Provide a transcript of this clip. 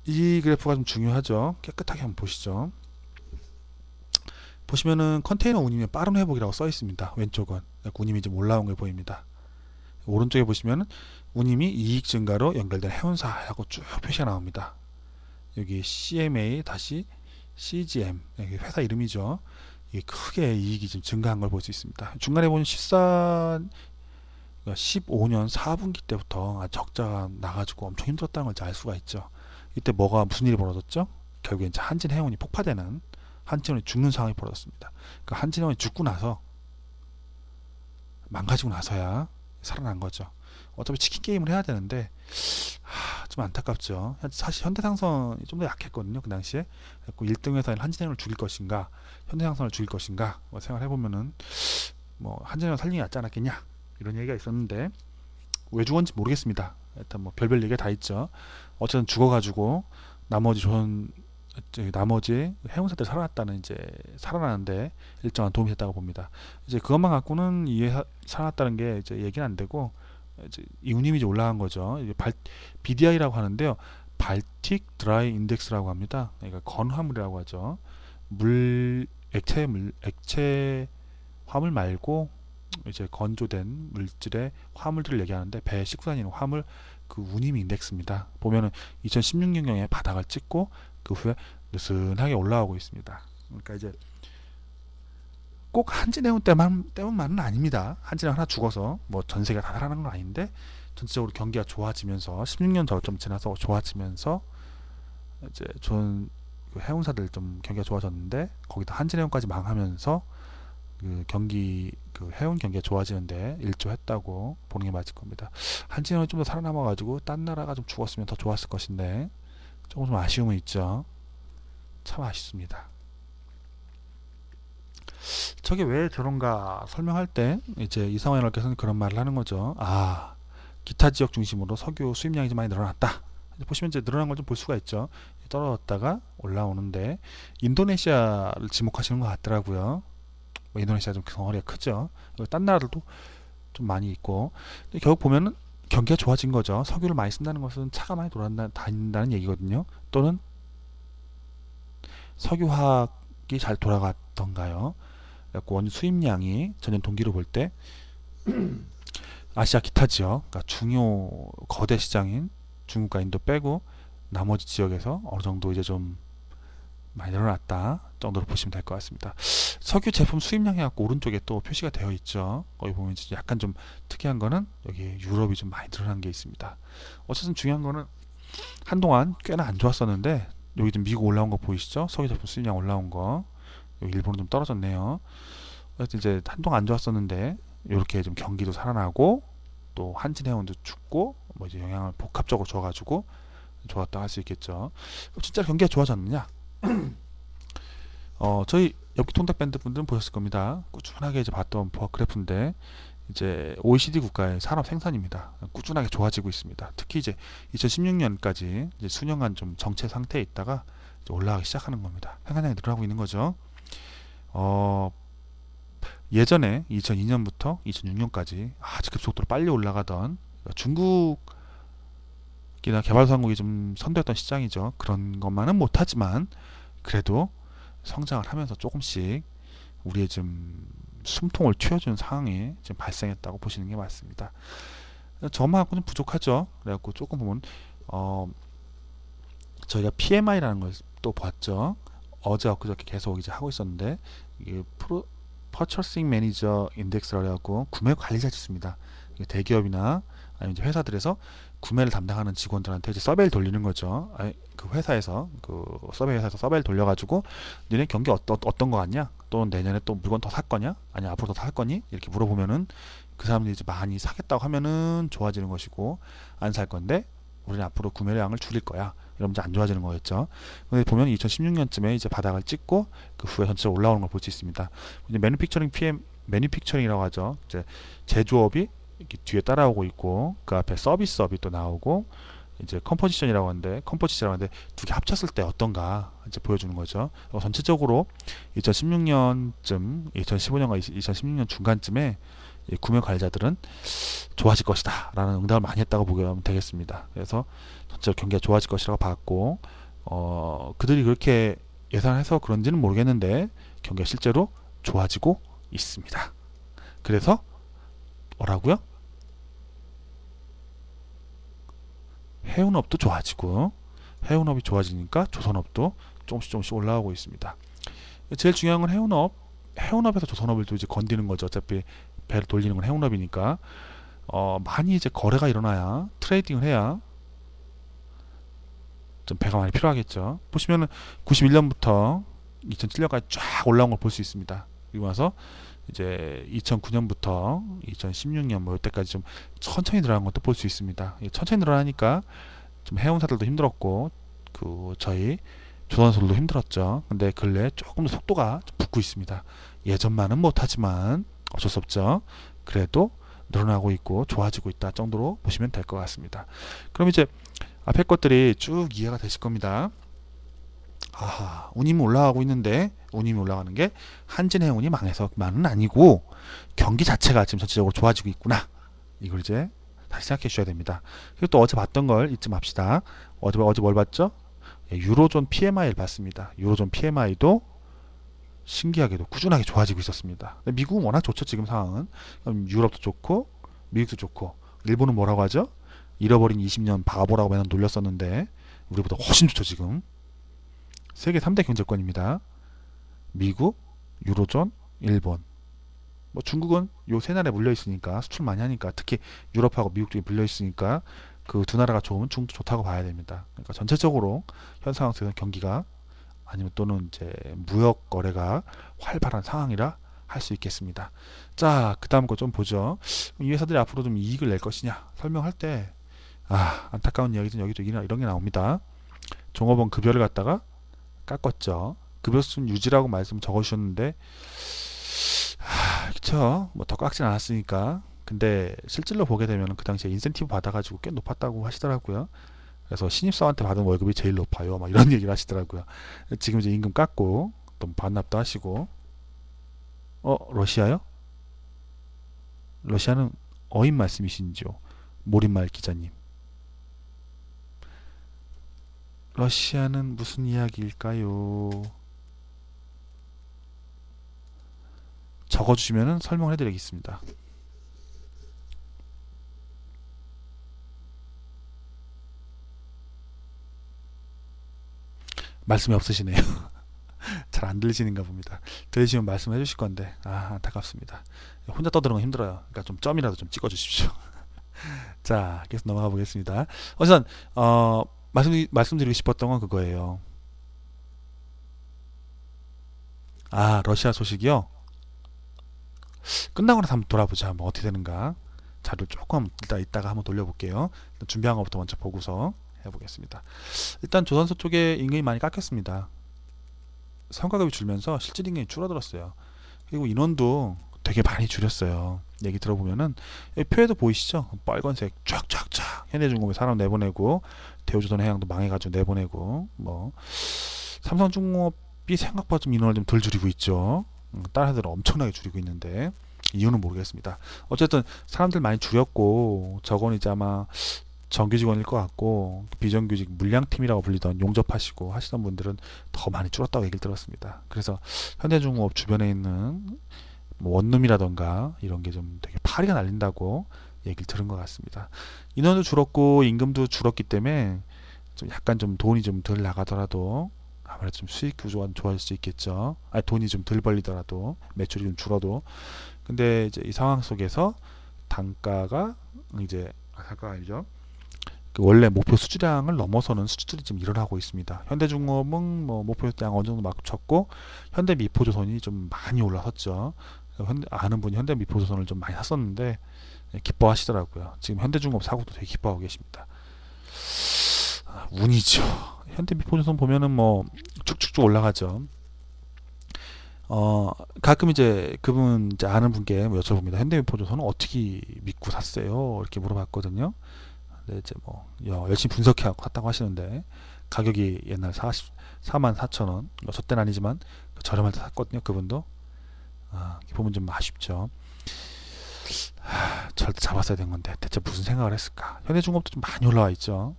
이 그래프가 좀 중요하죠. 깨끗하게 한번 보시죠. 보시면은 컨테이너 운임의 빠른 회복이라고 써 있습니다. 왼쪽은 운임이 좀 올라온 게 보입니다. 오른쪽에 보시면은 운임이 이익 증가로 연결된 해운사하고 쭉 표시가 나옵니다. 여기 CMA 다시 CGM, 여기 회사 이름이죠. 이게 크게 이익이 좀 증가한 걸 볼 수 있습니다. 중간에 보면 15년 4분기 때부터 적자가 나가지고 엄청 힘들었다는 걸 알 수가 있죠. 이때 무슨 일이 벌어졌죠? 결국에 이제 한진해운이 폭파되는, 한진해운이 죽는 상황이 벌어졌습니다. 그러니까 한진해운이 죽고 나서, 망가지고 나서야 살아난 거죠. 어차피 치킨 게임을 해야 되는데 좀 안타깝죠. 사실 현대상선이 좀 더 약했거든요, 그 당시에. 1등 회사인 한진해운을 죽일 것인가, 현대상선을 죽일 것인가, 생각을 해보면은 한진해운 살림이 낫지 않았겠냐, 이런 얘기가 있었는데 왜 죽었는지 모르겠습니다. 일단 별별 얘기가 다 있죠. 어쨌든 죽어가지고 나머지 해운사들 살아나는데 일정한 도움이 됐다고 봅니다. 이제 그것만 갖고는 살아났다는 게 이제 얘기는 안 되고, 이제 이운임이 이제 올라간 거죠. 이게 BDI라고 하는데요. 발틱 드라이 인덱스라고 합니다. 그러니까 건화물이라고 하죠. 액체 화물 말고 이제 건조된 물질의 화물들을 얘기하는데, 배에 싣고 다니는 화물, 그 운임 인덱스입니다. 보면은 2016년경에 바닥을 찍고 그 후에 느슨하게 올라오고 있습니다. 그러니까 이제 꼭 한진해운 때문만은 아닙니다. 한진해운 하나 죽어서 전 세계가 다 살아나는 건 아닌데, 전체적으로 경기가 좋아지면서 16년 저점 지나서 좋아지면서 이제 좋은 해운사들 좀 경기가 좋아졌는데, 거기다 한진해운까지 망하면서 해운 경기가 좋아지는데 일조했다고 보는 게 맞을 겁니다. 한진해운이 좀 더 살아남아가지고 딴 나라가 좀 죽었으면 더 좋았을 것인데, 조금 좀 아쉬움은 있죠. 참 아쉽습니다. 저게 왜 저런가 설명할 때 이제 이상화연합께서는 그런 말을 하는 거죠. 기타 지역 중심으로 석유 수입량이 좀 많이 늘어났다. 보시면 이제 늘어난 걸 좀 볼 수가 있죠. 떨어졌다가 올라오는데, 인도네시아를 지목하시는 것 같더라고요. 인도네시아 좀 덩어리가 크죠. 딴 나라들도 좀 많이 있고, 근데 결국 보면은 경기가 좋아진 거죠. 석유를 많이 쓴다는 것은 차가 많이 다닌다는 얘기거든요. 또는 석유화학이 잘 돌아갔던가요. 그래서 원유 수입량이 전년 동기로 볼 때 아시아 기타 지역, 그러니까 중요 거대 시장인 중국과 인도 빼고 나머지 지역에서 어느 정도 이제 좀 많이 늘어났다 정도로 보시면 될 것 같습니다. 석유 제품 수입량 해갖고 오른쪽에 또 표시가 되어 있죠. 거기 보면 이제 약간 좀 특이한 거는 여기 유럽이 좀 많이 늘어난 게 있습니다. 어쨌든 중요한 거는 한동안 꽤나 안 좋았었는데, 여기 좀 미국 올라온 거 보이시죠? 석유 제품 수입량 올라온 거. 여기 일본은 좀 떨어졌네요. 어쨌든 이제 한동안 안 좋았었는데 이렇게 좀 경기도 살아나고, 또 한진해운도 죽고, 이제 영향을 복합적으로 줘가지고 좋았다 할 수 있겠죠. 진짜 경기가 좋아졌느냐? 저희 엽기 통닭 밴드 분들은 보셨을 겁니다. 꾸준하게 이제 봤던 그래프인데, 이제 OECD 국가의 산업 생산입니다. 꾸준하게 좋아지고 있습니다. 특히 이제 2016년까지 이제 수년간 좀 정체 상태에 있다가 이제 올라가기 시작하는 겁니다. 생산량이 늘어나고 있는 거죠. 예전에 2002년부터 2006년까지 아주 급속도로 빨리 올라가던, 중국이나 개발도상국이 좀 선도했던 시장이죠. 그런 것만은 못하지만 그래도 성장을 하면서 조금씩 우리의 좀 숨통을 틔워주는 상황이 지금 발생했다고 보시는 게 맞습니다. 저만 갖고는 부족하죠. 그래갖고 조금 보면 저희가 PMI라는 걸 또 봤죠. 어제 엊그저께 계속 이제 하고 있었는데, 이게 Purchasing Manager Index라고 해갖고 구매 관리자 지수입니다. 대기업이나 아니면 이제 회사들에서 구매를 담당하는 직원들한테 이제 서베이를 돌리는 거죠. 그 회사에서 서베이를 돌려가지고 너네 경기 어떤 거 같냐? 또 내년에 또 물건 더 살 거냐? 아니 앞으로 더 살 거니? 이렇게 물어보면은 그 사람들이 이제 많이 사겠다고 하면은 좋아지는 것이고, 안 살 건데 우리는 앞으로 구매량을 줄일 거야, 이러면 이제 안 좋아지는 거겠죠. 근데 보면 2016년쯤에 이제 바닥을 찍고 그 후에 전체적으로 올라오는 걸 볼 수 있습니다. 이제 매니팩처링이라고 하죠. 이제 제조업이 이렇게 뒤에 따라오고 있고, 그 앞에 서비스업이 또 나오고, 이제 컴포지션이라고 하는데 두 개 합쳤을 때 어떤가 이제 보여주는 거죠. 전체적으로 2016년쯤, 2015년과 2016년 중간쯤에 이 구매 관리자들은 좋아질 것이다 라는 응답을 많이 했다고 보면 되겠습니다. 그래서 전체적으로 경기가 좋아질 것이라고 봤고, 그들이 그렇게 예상해서 그런지는 모르겠는데 경기가 실제로 좋아지고 있습니다. 그래서 뭐라고요? 해운업도 좋아지고, 해운업이 좋아지니까 조선업도 조금씩 올라가고 있습니다. 제일 중요한 건 해운업에서 조선업을 또 이제 건드는 거죠. 어차피 배를 돌리는 건 해운업이니까. 많이 이제 거래가 일어나야, 트레이딩을 해야 좀 배가 많이 필요하겠죠. 보시면은 91년부터 2007년까지 쫙 올라온 걸 볼 수 있습니다. 그리고 나서 이제 2009년부터 2016년 뭐 이때까지 좀 천천히 늘어난 것도 볼 수 있습니다. 천천히 늘어나니까 좀 해운사들도 힘들었고, 저희 조선소들도 힘들었죠. 근데 근래 조금 더 속도가 좀 붙고 있습니다. 예전만은 못하지만 어쩔 수 없죠. 그래도 늘어나고 있고 좋아지고 있다 정도로 보시면 될 것 같습니다. 그럼 이제 앞에 것들이 쭉 이해가 되실 겁니다. 아하, 운임이 올라가고 있는데, 운임이 올라가는 게 한진해운이 망해서만은 아니고 경기 자체가 지금 전체적으로 좋아지고 있구나, 이걸 이제 다시 생각해 주셔야 됩니다. 그리고 또 어제 봤던 걸 잊지 맙시다. 어제 뭘 봤죠? 유로존 PMI를 봤습니다. 유로존 PMI도 신기하게도 꾸준하게 좋아지고 있었습니다. 미국은 워낙 좋죠, 지금 상황은. 유럽도 좋고 미국도 좋고, 일본은 뭐라고 하죠? 잃어버린 20년 바보라고 맨날 놀렸었는데 우리보다 훨씬 좋죠. 지금 세계 3대 경제권입니다. 미국, 유로존, 일본. 뭐 중국은 요 세 나라에 물려 있으니까, 수출 많이 하니까, 특히 유럽하고 미국 쪽에 물려 있으니까 그 두 나라가 좋으면 중국도 좋다고 봐야 됩니다. 그러니까 전체적으로 현 상황 속에서 경기가, 아니면 또는 이제 무역 거래가 활발한 상황이라 할 수 있겠습니다. 자, 그 다음 거 좀 보죠. 이 회사들이 앞으로 좀 이익을 낼 것이냐 설명할 때, 안타까운 이야기는 여기도 이런 게 나옵니다. 종업원 급여를 갖다가 깎았죠. 급여 수준 유지라고 말씀 적어주셨는데, 그쵸, 뭐 더 깎진 않았으니까. 근데 실질로 보게 되면 그 당시에 인센티브 받아가지고 꽤 높았다고 하시더라고요. 그래서 신입사원한테 받은 월급이 제일 높아요, 막 이런 얘기를 하시더라고요. 지금 이제 임금 깎고 또 반납도 하시고. 러시아요? 러시아는 어인 말씀이신지요? 몰입말 기자님. 러시아는 무슨 이야기일까요? 적어주시면 설명을 해드리겠습니다. 말씀이 없으시네요. 잘 안 들리시는가 봅니다. 들리시면 말씀해 주실 건데, 안타깝습니다. 혼자 떠드는 건 힘들어요. 그러니까 좀 점이라도 좀 찍어 주십시오. 자, 계속 넘어가 보겠습니다. 어쨌든 말씀드리고 싶었던 건 그거예요. 러시아 소식이요? 끝나고 나서 한번 돌아보자. 한번 어떻게 되는가. 자료 조금 이따가 한번 돌려볼게요. 준비한 것부터 먼저 보고서 해보겠습니다. 일단 조선소 쪽에 임금이 많이 깎였습니다. 성과급이 줄면서 실질 임금이 줄어들었어요. 그리고 인원도 되게 많이 줄였어요. 얘기 들어보면은 표에도 보이시죠? 빨간색 쫙쫙쫙 현대중공업 사람 내보내고, 대우조선해양도 망해가지고 내보내고, 뭐 삼성중공업이 생각보다 좀 인원을 좀 덜 줄이고 있죠. 다른 회사들은 엄청나게 줄이고 있는데 이유는 모르겠습니다. 어쨌든 사람들 많이 줄였고, 저건 이제 아마 정규직원일 것 같고, 비정규직 물량팀이라고 불리던 용접하시고 하시던 분들은 더 많이 줄었다고 얘기를 들었습니다. 그래서 현대중공업 주변에 있는 뭐 원룸이라던가 이런 게 좀 되게 파리가 날린다고 얘기를 들은 것 같습니다. 인원도 줄었고 임금도 줄었기 때문에 좀 약간 좀 돈이 좀 덜 나가더라도 아무래도 좀 수익 구조가 좋아질 수 있겠죠. 돈이 좀 덜 벌리더라도, 매출이 좀 줄어도. 근데 이제 이 상황 속에서 단가가 이제 단가가 아니죠. 원래 목표 수주량을 넘어서는 수주들이 지금 일어나고 있습니다. 현대중공업은 뭐 목표량 어느 정도 맞췄고, 현대미포조선이 좀 많이 올라섰죠. 아는 분이 현대미포조선을 좀 많이 샀었는데 기뻐하시더라고요. 지금 현대중공업 사고도 되게 기뻐하고 계십니다. 운이죠. 현대미포조선 보면은 뭐 쭉쭉쭉 올라가죠. 가끔 이제 그분 이제 아는 분께 뭐 여쭤봅니다. 현대미포조선은 어떻게 믿고 샀어요? 이렇게 물어봤거든요. 근데 이제 뭐 열심히 분석해갖고 샀다고 하시는데, 가격이 옛날 44,000원, 저 때는 아니지만 저렴할 때 샀거든요. 그분도. 보면 좀 아쉽죠. 절대 잡았어야 된 건데 대체 무슨 생각을 했을까? 현대중공업도 좀 많이 올라와 있죠.